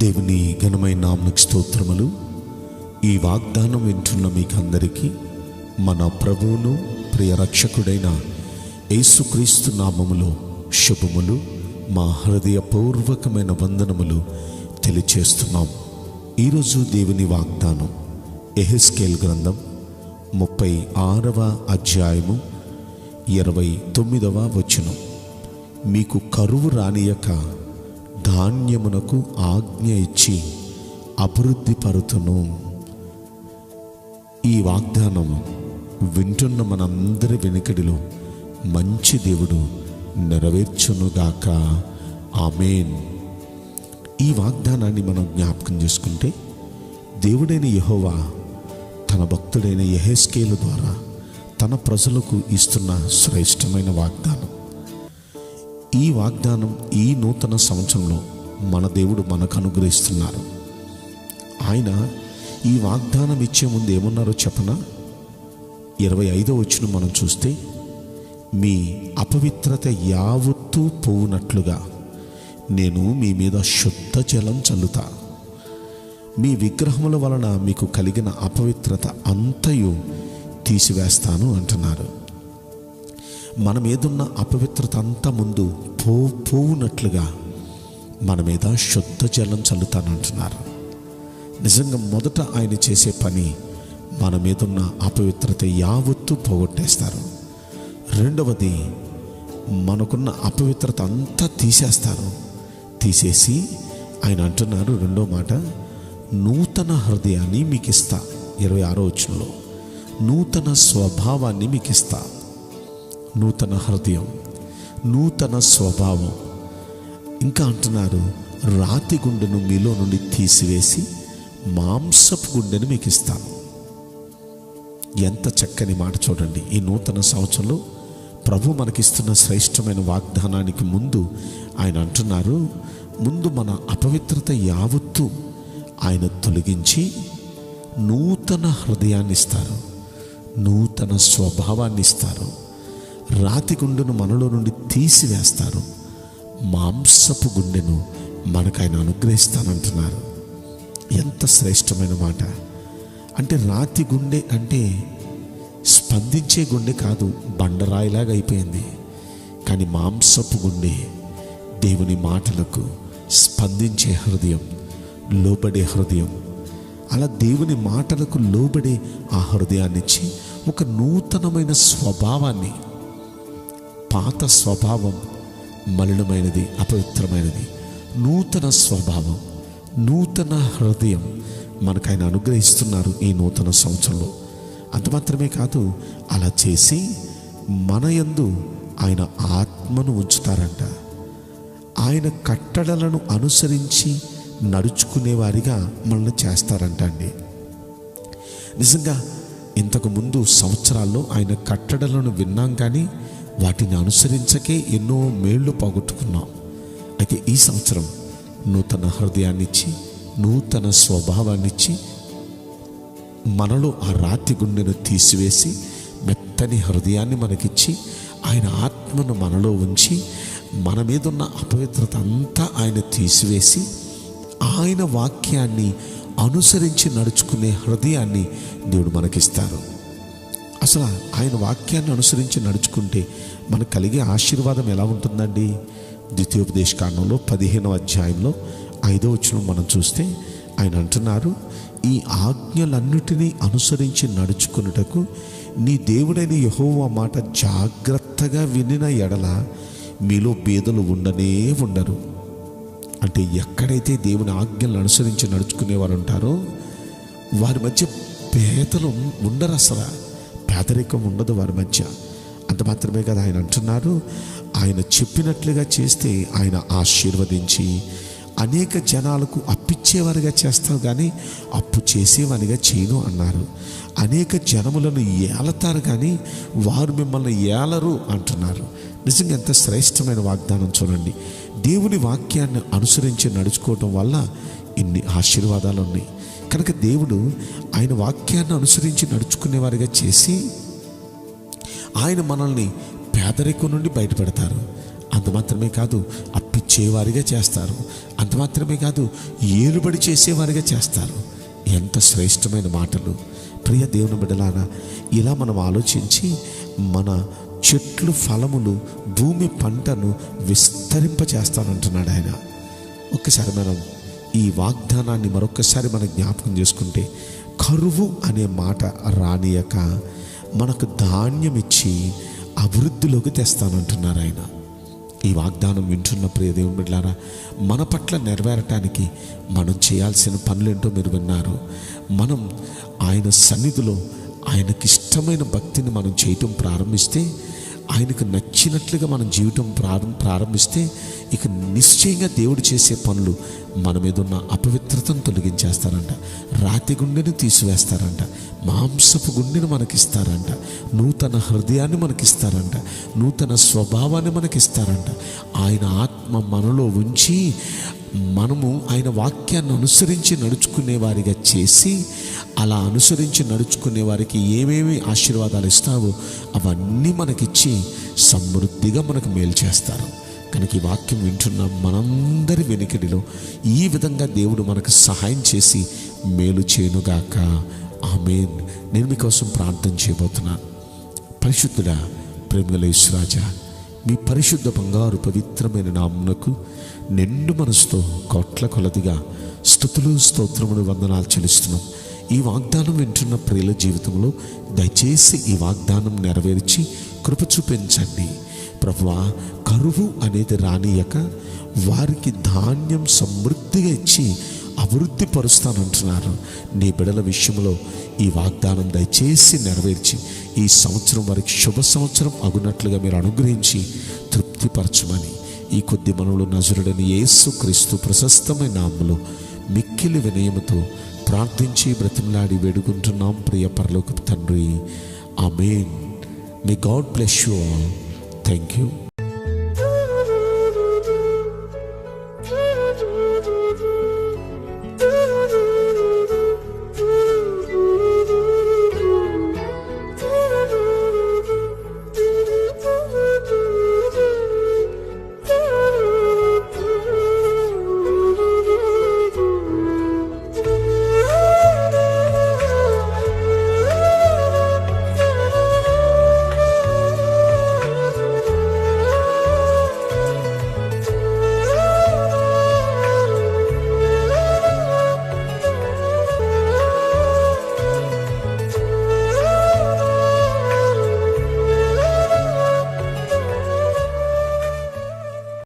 దేవుని ఘనమైన నామమునకు స్తోత్రములు. ఈ వాగ్దానం వింటున్న మీకందరికీ మన ప్రభువును ప్రియ రక్షకుడైన యేసుక్రీస్తు నామములో శుభములు, మా హృదయపూర్వకమైన వందనములు తెలియచేస్తున్నాం. ఈరోజు దేవుని వాగ్దానం యెహెజ్కేలు గ్రంథం 36వ అధ్యాయము 29వ వచనం. మీకు కరువు రానియక ధాన్యమునకు ఆజ్ఞ ఇచ్చి అభివృద్ధి పరుతును. ఈ వాగ్దానం వింటున్న మనందరి వెనుకడిలో మంచి దేవుడు నెరవేర్చునుగాక. ఆమేన్. ఈ వాగ్దానాన్ని మనం జ్ఞాపకం చేసుకుంటే, దేవుడైన యెహోవా తన భక్తుడైన యెహెజ్కేలు ద్వారా తన ప్రజలకు ఇస్తున్న శ్రేష్టమైన వాగ్దానం. ఈ వాగ్దానం ఈ నూతన సంవత్సరంలో మన దేవుడు మనకు అనుగ్రహిస్తున్నారు. ఆయన ఈ వాగ్దానం ఇచ్చే ముందు ఏమన్నారో చెప్పనా? 25వ వచనం మనం చూస్తే, మీ అపవిత్రత యావత్తూ పోవునట్లుగా నేను మీ మీద శుద్ధ జలం చల్లుతా, మీ విగ్రహముల వలన మీకు కలిగిన అపవిత్రత అంతయు తీసివేస్తాను అంటున్నారు. మన మీదున్న అపవిత్రత అంతా ముందు పోవునట్లుగా మన మీద శుద్ధ జలం చల్లుతానంటున్నారు. నిజంగా మొదట ఆయన చేసే పని మన మీదున్న అపవిత్రత యావత్తు పోగొట్టేస్తారు. రెండవది, మనకున్న అపవిత్రత అంతా తీసేస్తారు. తీసేసి ఆయన అంటున్నారు, రెండో మాట, నూతన హృదయాన్ని మీకు ఇస్తా. 26వ వచనంలో నూతన స్వభావాన్ని మీకు ఇస్తా. నూతన హృదయం, నూతన స్వభావం. ఇంకా అంటున్నారు, రాతి గుండెను మీలో నుండి తీసివేసి మాంసపు గుండెను మీకు ఇస్తాను. ఎంత చక్కని మాట చూడండి. ఈ నూతన సంవత్సరంలో ప్రభు మనకిస్తున్న శ్రేష్టమైన వాగ్దానానికి ముందు ఆయన అంటున్నారు, ముందు మన అపవిత్రత యావత్తు ఆయన తొలగించి నూతన హృదయాన్ని ఇస్తారు, నూతన స్వభావాన్ని ఇస్తారు. రాతి గుండెను మనలో నుండి తీసివేస్తారు, మాంసపు గుండెను మనకు ఆయన అనుగ్రహిస్తానంటున్నారు. ఎంత శ్రేష్టమైన మాట. అంటే రాతి గుండె అంటే స్పందించే గుండె కాదు, బండరాయిలాగా అయిపోయింది. కానీ మాంసపు గుండె దేవుని మాటలకు స్పందించే హృదయం, లోబడే హృదయం. అలా దేవుని మాటలకు లోబడే ఆ హృదయాన్ని ఇచ్చి ఒక నూతనమైన స్వభావాన్ని, పాత స్వభావం మలినమైనది, అపవిత్రమైనది, నూతన స్వభావం, నూతన హృదయం మనకు ఆయన అనుగ్రహిస్తున్నారు ఈ నూతన సంవత్సరంలో. అంత మాత్రమే కాదు, అలా చేసి మన యందు ఆయన ఆత్మను ఉంచుతారంట. ఆయన కట్టడలను అనుసరించి నడుచుకునేవారిగా మనల్ని చేస్తారంట అండి. నిజంగా ఇంతకు ముందు సంవత్సరాల్లో ఆయన కట్టడలను విన్నాం, కానీ వాటిని అనుసరించకే ఎన్నో మేళ్ళు పోగొట్టుకున్నాం. అయితే ఈ సంవత్సరం నూతన హృదయాన్ని ఇచ్చి, నూతన స్వభావాన్ని ఇచ్చి, మనలో ఆ రాతి గుండెను తీసివేసి మెత్తని హృదయాన్ని మనకిచ్చి, ఆయన ఆత్మను మనలో ఉంచి, మన మీద ఉన్న అపవిత్రత అంతా ఆయన తీసివేసి, ఆయన వాక్యాన్ని అనుసరించి నడుచుకునే హృదయాన్ని దేవుడు మనకిస్తారు. అసలు ఆయన వాక్యాన్ని అనుసరించి నడుచుకుంటే మనకు కలిగే ఆశీర్వాదం ఎలా ఉంటుందండి? ద్వితీయోపదేశకాండంలో 15వ అధ్యాయంలో 5వ వచనం మనం చూస్తే ఆయన అంటున్నారు, ఈ ఆజ్ఞలన్నిటినీ అనుసరించి నడుచుకున్నటకు నీ దేవుడైన యెహోవా మాట జాగ్రత్తగా వినిన ఎడల మీలో బేదలు ఉండనే ఉండరు. అంటే ఎక్కడైతే దేవుని ఆజ్ఞలను అనుసరించి నడుచుకునేవారు ఉంటారో వారి మధ్య పేదలు ఉండరు, అసలు పేదరికం ఉండదు వారి మధ్య. అంత మాత్రమే కదా ఆయన అంటున్నారు, ఆయన చెప్పినట్లుగా చేస్తే ఆయన ఆశీర్వదించి అనేక జనాలకు అప్పిచ్చేవారిగా చేస్తావు, కానీ అప్పు చేసేవారిగా చేయను అన్నారు. అనేక జనములను ఏలతారు, కానీ వారు మిమ్మల్ని ఏలరు అంటున్నారు. నిజంగా ఎంత శ్రేష్టమైన వాగ్దానం చూడండి. దేవుని వాక్యాన్ని అనుసరించి నడుచుకోవటం వల్ల ఇన్ని ఆశీర్వాదాలు ఉన్నాయి. కనుక దేవుడు ఆయన వాక్యాన్ని అనుసరించి నడుచుకునేవారిగా చేసి ఆయన మనల్ని పేదరికం నుండి బయటపెడతారు. అంత మాత్రమే కాదు, అప్పిచ్చే ఇచ్చేవారిగా చేస్తారు. అంత మాత్రమే కాదు, ఏలుబడి చేసేవారిగా చేస్తారు. ఎంత శ్రేష్టమైన మాటలు! ప్రియ దేవుని బిడ్డలారా, ఇలా మనం ఆలోచించి మన చెట్లు ఫలములు, భూమి పంటను విస్తరింపచేస్తానంటున్నాడు ఆయన. ఒక్కసారి మనం ఈ వాగ్దానాన్ని మరొక్కసారి మనం జ్ఞాపకం చేసుకుంటే, కరువు అనే మాట రానియక మనకు ధాన్యం ఇచ్చి అభివృద్ధిలోకి తెస్తానంటున్నారు ఆయన. ఈ వాగ్దానం వింటున్న ప్రియ దేవుని బిడ్డలారా, మన పట్ల నెరవేరటానికి మనం చేయాల్సిన పనులేంటో మీరు విన్నారు. మనం ఆయన సన్నిధిలో ఆయనకిష్టమైన భక్తిని మనం చేయటం ప్రారంభిస్తే, ఆయనకు నచ్చినట్లుగా మనం జీవితం ప్రారంభిస్తే, ఇక నిశ్చయంగా దేవుడు చేసే పనులు మన మీద ఉన్న అపవిత్రతను తొలగించేస్తారంట, రాతి గుండెని తీసివేస్తారంట, మాంసపు గుండెను మనకిస్తారంట, నూతన హృదయాన్ని మనకిస్తారంట, నూతన స్వభావాన్ని మనకిస్తారంట. ఆయన ఆత్మ మనలో ఉంచి మనము ఆయన వాక్యాన్ని అనుసరించి నడుచుకునే వారిగా చేసి, అలా అనుసరించి నడుచుకునే వారికి ఏమేమి ఆశీర్వాదాలు ఇస్తావో అవన్నీ మనకిచ్చి సమృద్ధిగా మనకు మేలు చేస్తారు. కనుక ఈ వాక్యం వింటున్న మనందరి వెనుకడిలో ఈ విధంగా దేవుడు మనకు సహాయం చేసి మేలు చేయనుగాక. ఆమేన్. నేను మీకోసం ప్రార్థన చేయబోతున్నాను. పరిశుద్ధుడా, ప్రేమగల యేసురాజా, మీ పరిశుద్ధ బంగారు పవిత్రమైన నామమునకు నిండు మనసుతో కోట్ల కొలదిగా స్తుతులు, స్తోత్రములు, వందనాలు చెల్లిస్తున్నాం. ఈ వాగ్దానం వింటున్న ప్రియుల జీవితంలో దయచేసి ఈ వాగ్దానం నెరవేర్చి కృప చూపించండి ప్రభువా. కరువు అనేది రానియక వారికి ధాన్యం సమృద్ధిగా ఇచ్చి అభివృద్ధి పరుస్తానంటున్నారు. నీ బిడల విషయంలో ఈ వాగ్దానం దయచేసి నెరవేర్చి ఈ సంవత్సరం వారికి శుభ సంవత్సరం అగునట్లుగా మీరు అనుగ్రహించి తృప్తిపరచమని ఈ కొద్ది మనవులు నజరుడని యేసు క్రీస్తు ప్రశస్తమైన నామములో మిక్కిలి వినయముతో ప్రార్థించి బ్రతిమలాడి వేడుకుంటున్నాం ప్రియ పరలోకపు తండ్రి. ఆమేన్. May God bless you all. Thank you.